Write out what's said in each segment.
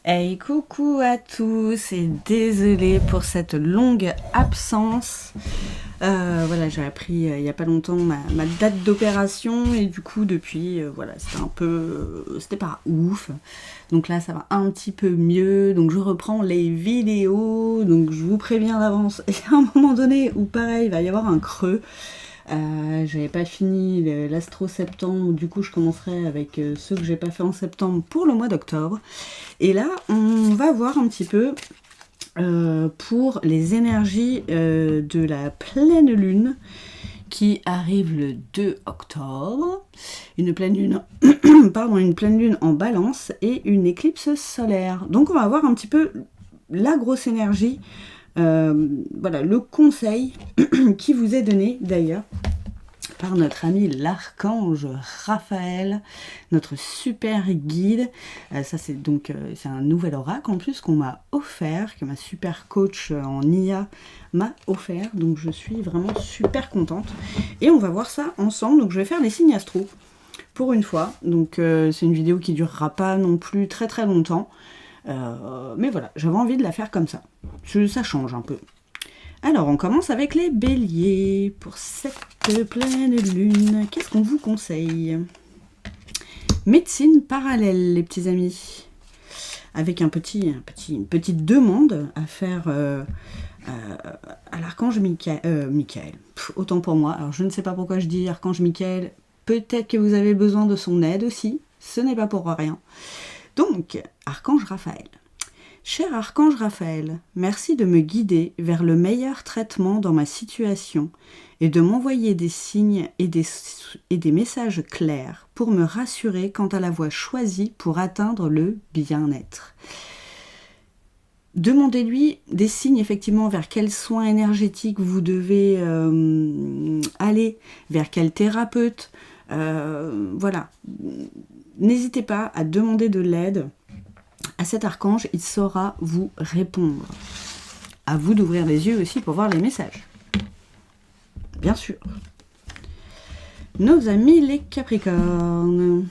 Hey, coucou à tous et désolée pour cette longue absence. Voilà, j'ai appris il n'y a pas longtemps ma date d'opération et du coup depuis, voilà, c'était pas ouf. Donc là, ça va un petit peu mieux. Donc je reprends les vidéos. Donc je vous préviens d'avance. Il y a un moment donné où pareil, il va y avoir un creux. J'avais pas fini l'astro septembre, du coup je commencerai avec ceux que j'ai pas fait en septembre pour le mois d'octobre. Et là, on va voir un petit peu pour les énergies de la pleine lune qui arrive le 2 octobre. Une pleine lune, une pleine lune en balance et une éclipse solaire. Donc on va voir un petit peu la grosse énergie. Voilà, le conseil qui vous est donné d'ailleurs par notre ami l'archange Raphaël, notre super guide. Ça c'est donc c'est un nouvel oracle en plus qu'on m'a offert, que ma super coach en IA m'a offert. Donc je suis vraiment super contente. Et on va voir ça ensemble. Donc je vais faire les signes astro pour une fois. Donc c'est une vidéo qui durera pas non plus très très longtemps. Mais voilà, j'avais envie de la faire comme ça. Ça change un peu. Alors, on commence avec les béliers. Pour cette pleine lune, qu'est-ce qu'on vous conseille? Médecine parallèle, les petits amis. Avec une petite demande à faire à l'archange Michael. Autant pour moi. Alors, je ne sais pas pourquoi je dis archange Michael. Peut-être que vous avez besoin de son aide aussi. Ce n'est pas pour rien. Donc, archange Raphaël. Cher archange Raphaël, merci de me guider vers le meilleur traitement dans ma situation et de m'envoyer des signes et des messages clairs pour me rassurer quant à la voie choisie pour atteindre le bien-être. Demandez-lui des signes effectivement vers quels soins énergétiques vous devez aller, vers quel thérapeute. Voilà. N'hésitez pas à demander de l'aide à cet archange, il saura vous répondre. À vous d'ouvrir les yeux aussi pour voir les messages. Bien sûr. Nos amis les Capricornes.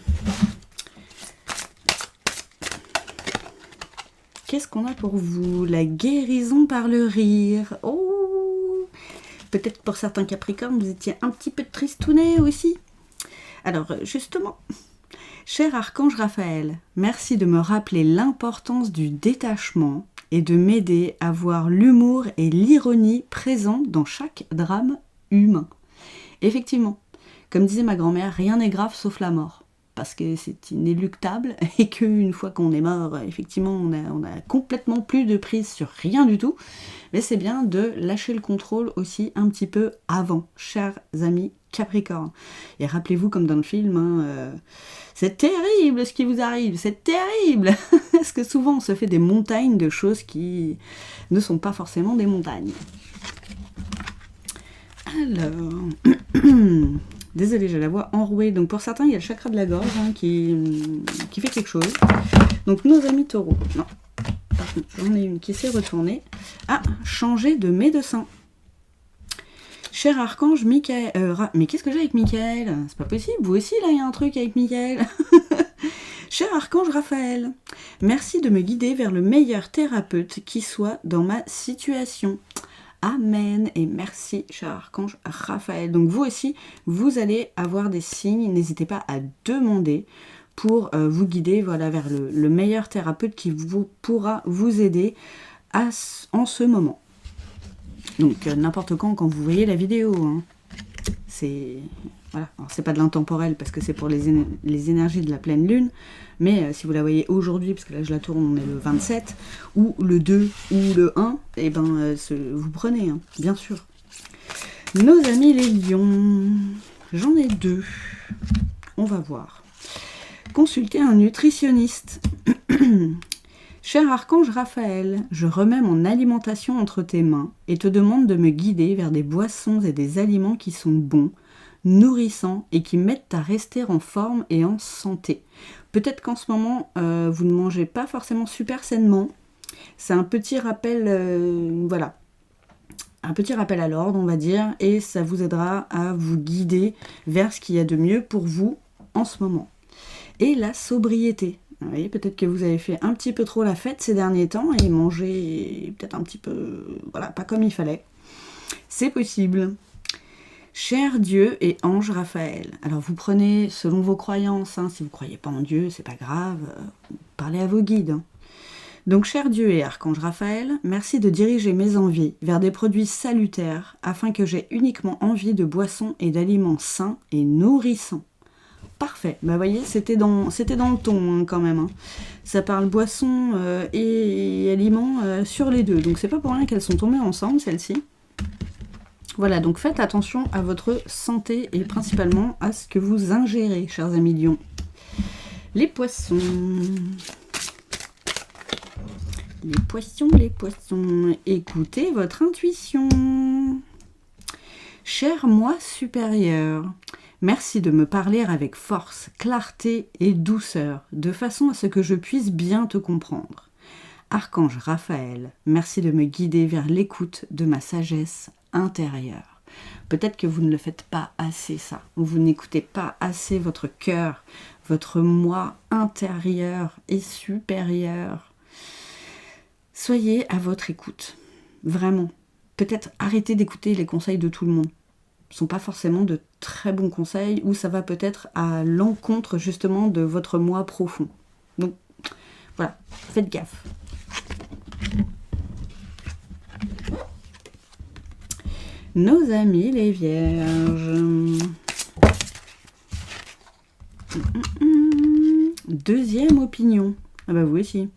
Qu'est-ce qu'on a pour vous? La guérison par le rire. Oh! Peut-être pour certains Capricornes, vous étiez un petit peu tristounet aussi. Alors, justement... Cher archange Raphaël, merci de me rappeler l'importance du détachement et de m'aider à voir l'humour et l'ironie présents dans chaque drame humain. Effectivement, comme disait ma grand-mère, rien n'est grave sauf la mort. Parce que c'est inéluctable et qu'une fois qu'on est mort, effectivement, on a complètement plus de prise sur rien du tout. Mais c'est bien de lâcher le contrôle aussi un petit peu avant, chers amis Capricorne. Et rappelez-vous, comme dans le film, c'est terrible ce qui vous arrive, c'est terrible. Parce que souvent on se fait des montagnes de choses qui ne sont pas forcément des montagnes. Alors... Désolée, j'ai la voix enrouée. Donc pour certains, il y a le chakra de la gorge qui fait quelque chose. Donc nos amis taureaux. Non. Par contre, j'en ai une qui s'est retournée. Ah, changer de médecin. Cher archange Michael. Mais qu'est-ce que j'ai avec Michael? C'est pas possible. Vous aussi, là, il y a un truc avec Michael. Cher archange Raphaël, merci de me guider vers le meilleur thérapeute qui soit dans ma situation. Amen et merci, cher archange Raphaël. Donc vous aussi, vous allez avoir des signes. N'hésitez pas à demander pour vous guider voilà, vers le meilleur thérapeute qui pourra vous aider en ce moment. Donc n'importe quand vous voyez la vidéo. Hein. C'est voilà. Alors, c'est pas de l'intemporel parce que c'est pour les énergies de la pleine lune. Mais si vous la voyez aujourd'hui, parce que là je la tourne, on est le 27, ou le 2, ou le 1, et ben vous prenez, hein, bien sûr. Nos amis les lions, j'en ai 2. On va voir. Consultez un nutritionniste. Cher archange Raphaël, je remets mon alimentation entre tes mains et te demande de me guider vers des boissons et des aliments qui sont bons, nourrissants et qui m'aident à rester en forme et en santé. Peut-être qu'en ce moment, vous ne mangez pas forcément super sainement. C'est un petit rappel, voilà. Un petit rappel à l'ordre, on va dire, et ça vous aidera à vous guider vers ce qu'il y a de mieux pour vous en ce moment. Et la sobriété. Vous voyez, peut-être que vous avez fait un petit peu trop la fête ces derniers temps et mangé peut-être un petit peu, voilà, pas comme il fallait. C'est possible. Cher Dieu et ange Raphaël. Alors vous prenez selon vos croyances, hein, si vous ne croyez pas en Dieu, c'est pas grave, parlez à vos guides. Hein. Donc cher Dieu et archange Raphaël, merci de diriger mes envies vers des produits salutaires afin que j'aie uniquement envie de boissons et d'aliments sains et nourrissants. Parfait. Bah voyez, c'était dans le ton hein, quand même. Hein. Ça parle boisson et aliments sur les deux. Donc c'est pas pour rien qu'elles sont tombées ensemble, celles-ci. Voilà, donc faites attention à votre santé et principalement à ce que vous ingérez, chers amis lions. Les poissons. Les poissons. Écoutez votre intuition. Cher moi supérieur. Merci de me parler avec force, clarté et douceur, de façon à ce que je puisse bien te comprendre. Archange Raphaël, merci de me guider vers l'écoute de ma sagesse intérieure. Peut-être que vous ne le faites pas assez ça, ou vous n'écoutez pas assez votre cœur, votre moi intérieur et supérieur. Soyez à votre écoute, vraiment. Peut-être arrêtez d'écouter les conseils de tout le monde. Ce ne sont pas forcément de très bons conseils ou ça va peut-être à l'encontre justement de votre moi profond. Donc voilà, faites gaffe. Nos amis les vierges. Deuxième opinion. Ah bah vous aussi.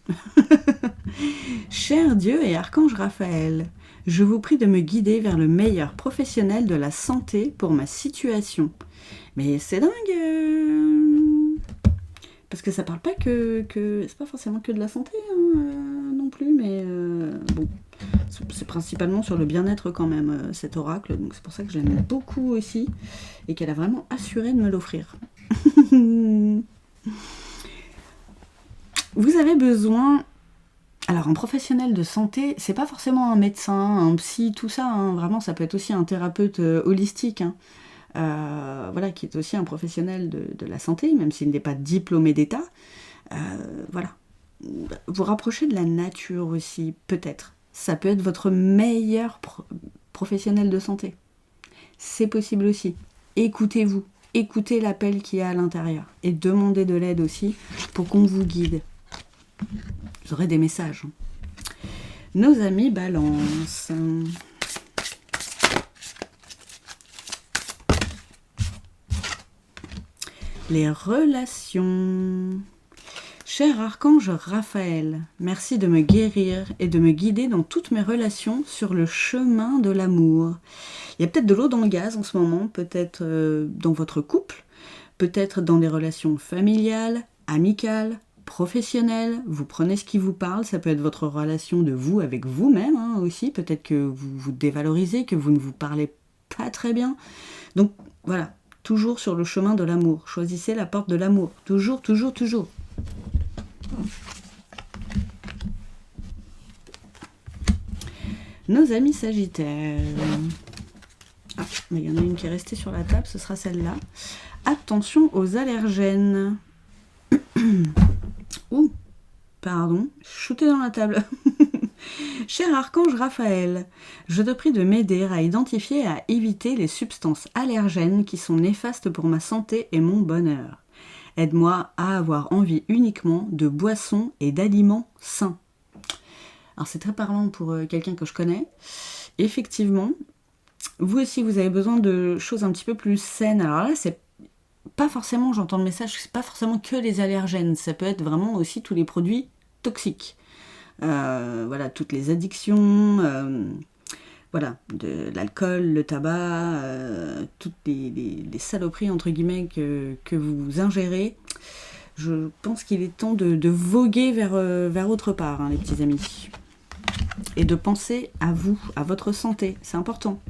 Cher Dieu et archange Raphaël, je vous prie de me guider vers le meilleur professionnel de la santé pour ma situation. Mais c'est dingue parce que ça parle pas que c'est pas forcément que de la santé hein, non plus, mais bon, c'est principalement sur le bien-être quand même cet oracle, donc c'est pour ça que je l'aime beaucoup aussi et qu'elle a vraiment assuré de me l'offrir. Vous avez besoin. Alors, un professionnel de santé, c'est pas forcément un médecin, un psy, tout ça. Hein. Vraiment, ça peut être aussi un thérapeute holistique, hein. Voilà, qui est aussi un professionnel de la santé, même s'il n'est pas diplômé d'État. Voilà. Vous rapprochez de la nature aussi, peut-être. Ça peut être votre meilleur professionnel de santé. C'est possible aussi. Écoutez-vous. Écoutez l'appel qu'il y a à l'intérieur. Et demandez de l'aide aussi pour qu'on vous guide. Vous aurez des messages. Nos amis Balance. Les relations. Cher archange Raphaël, merci de me guérir et de me guider dans toutes mes relations sur le chemin de l'amour. Il y a peut-être de l'eau dans le gaz en ce moment, peut-être dans votre couple, peut-être dans des relations familiales, amicales, professionnelle, vous prenez ce qui vous parle, ça peut être votre relation de vous avec vous-même hein, aussi, peut-être que vous vous dévalorisez, que vous ne vous parlez pas très bien. Donc voilà, toujours sur le chemin de l'amour, choisissez la porte de l'amour, toujours, toujours, toujours. Nos amis Sagittaires. Ah, mais il y en a une qui est restée sur la table, ce sera celle-là. Attention aux allergènes. Ouh, pardon, shooté dans la table. Cher archange Raphaël, je te prie de m'aider à identifier et à éviter les substances allergènes qui sont néfastes pour ma santé et mon bonheur. Aide-moi à avoir envie uniquement de boissons et d'aliments sains. Alors c'est très parlant pour quelqu'un que je connais. Effectivement, vous aussi vous avez besoin de choses un petit peu plus saines. Alors là, c'est pas forcément, j'entends le message, c'est pas forcément que les allergènes, ça peut être vraiment aussi tous les produits toxiques. Voilà, toutes les addictions, voilà, de l'alcool, le tabac, toutes les saloperies entre guillemets que vous ingérez. Je pense qu'il est temps de voguer vers autre part, hein, les petits amis. Et de penser à vous, à votre santé, c'est important.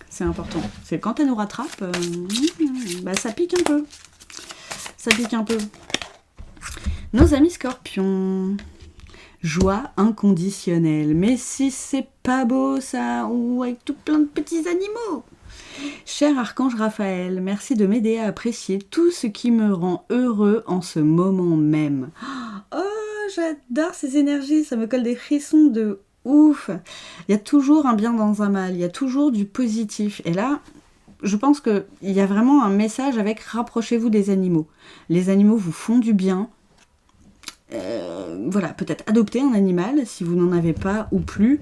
C'est important. C'est quand elle nous rattrape, bah ça pique un peu. Ça pique un peu. Nos amis Scorpions. Joie inconditionnelle. Mais si c'est pas beau ça, ou avec tout plein de petits animaux. Cher Archange Raphaël, merci de m'aider à apprécier tout ce qui me rend heureux en ce moment même. Oh, j'adore ces énergies, ça me colle des frissons de ouf. Il y a toujours un bien dans un mal, il y a toujours du positif. Et là, je pense qu'il y a vraiment un message avec rapprochez-vous des animaux. Les animaux vous font du bien. Voilà, peut-être adopter un animal si vous n'en avez pas ou plus.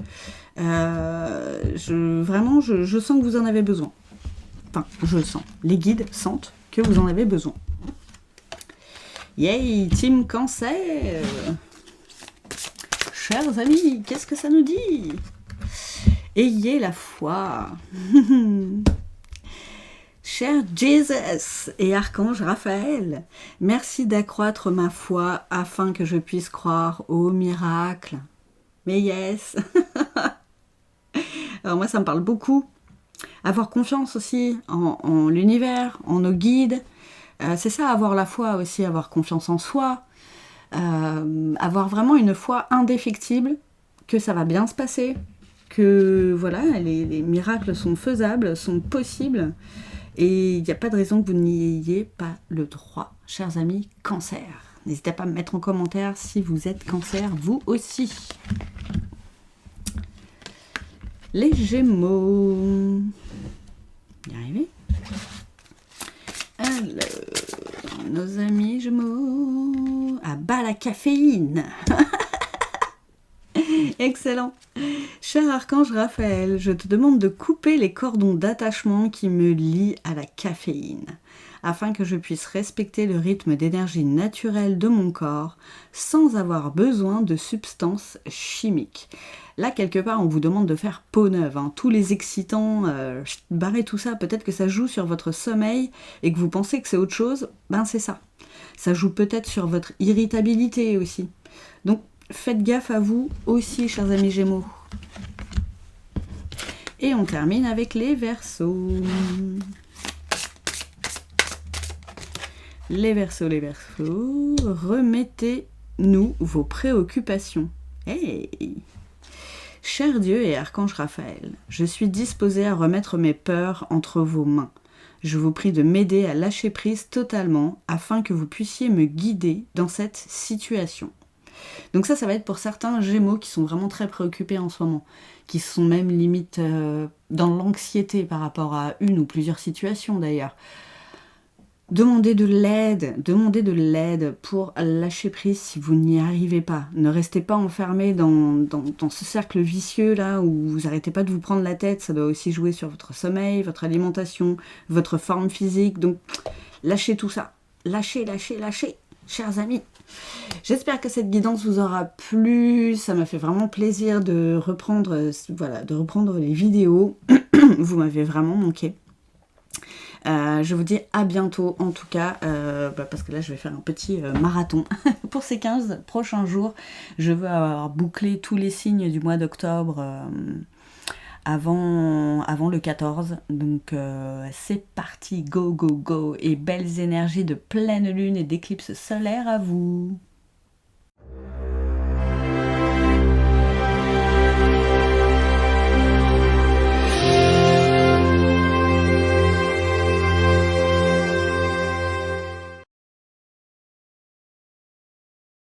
Vraiment, je sens que vous en avez besoin. Enfin, je le sens. Les guides sentent que vous en avez besoin. Yay, Team Cancer! Chers amis, qu'est-ce que ça nous dit? Ayez la foi. Cher Jesus et Archange Raphaël, merci d'accroître ma foi afin que je puisse croire au miracle. Mais yes. Alors moi, ça me parle beaucoup. Avoir confiance aussi en l'univers, en nos guides. C'est ça, avoir la foi aussi, avoir confiance en soi. Avoir vraiment une foi indéfectible, que ça va bien se passer, que voilà, les miracles sont faisables, sont possibles. Et il n'y a pas de raison que vous n'y ayez pas le droit, chers amis Cancer. N'hésitez pas à me mettre en commentaire si vous êtes Cancer, vous aussi. Les Gémeaux. Y arriver. Alors, nos amis Gémeaux. Ah bah la caféine. Excellent. Cher Archange Raphaël, je te demande de couper les cordons d'attachement qui me lient à la caféine, afin que je puisse respecter le rythme d'énergie naturelle de mon corps sans avoir besoin de substances chimiques. Là, quelque part, on vous demande de faire peau neuve. Hein. Tous les excitants, barrez tout ça. Peut-être que ça joue sur votre sommeil et que vous pensez que c'est autre chose. Ben, c'est ça. Ça joue peut-être sur votre irritabilité aussi. Donc, faites gaffe à vous aussi, chers amis Gémeaux. Et on termine avec les Verseaux. Les Verseaux, remettez-nous vos préoccupations. Hey! Cher Dieu et Archange Raphaël, je suis disposée à remettre mes peurs entre vos mains. Je vous prie de m'aider à lâcher prise totalement afin que vous puissiez me guider dans cette situation. Donc ça va être pour certains Gémeaux qui sont vraiment très préoccupés en ce moment, qui sont même limite dans l'anxiété par rapport à une ou plusieurs situations d'ailleurs. Demandez de l'aide pour lâcher prise si vous n'y arrivez pas. Ne restez pas enfermé dans ce cercle vicieux là où vous n'arrêtez pas de vous prendre la tête. Ça doit aussi jouer sur votre sommeil, votre alimentation, votre forme physique. Donc lâchez tout ça. Lâchez, chers amis. J'espère que cette guidance vous aura plu. Ça m'a fait vraiment plaisir de reprendre les vidéos. Vous m'avez vraiment manqué. Je vous dis à bientôt en tout cas, parce que là je vais faire un petit marathon pour ces 15 prochains jours. Je veux avoir bouclé tous les signes du mois d'octobre avant le 14. Donc c'est parti, go go go, et belles énergies de pleine lune et d'éclipse solaire à vous.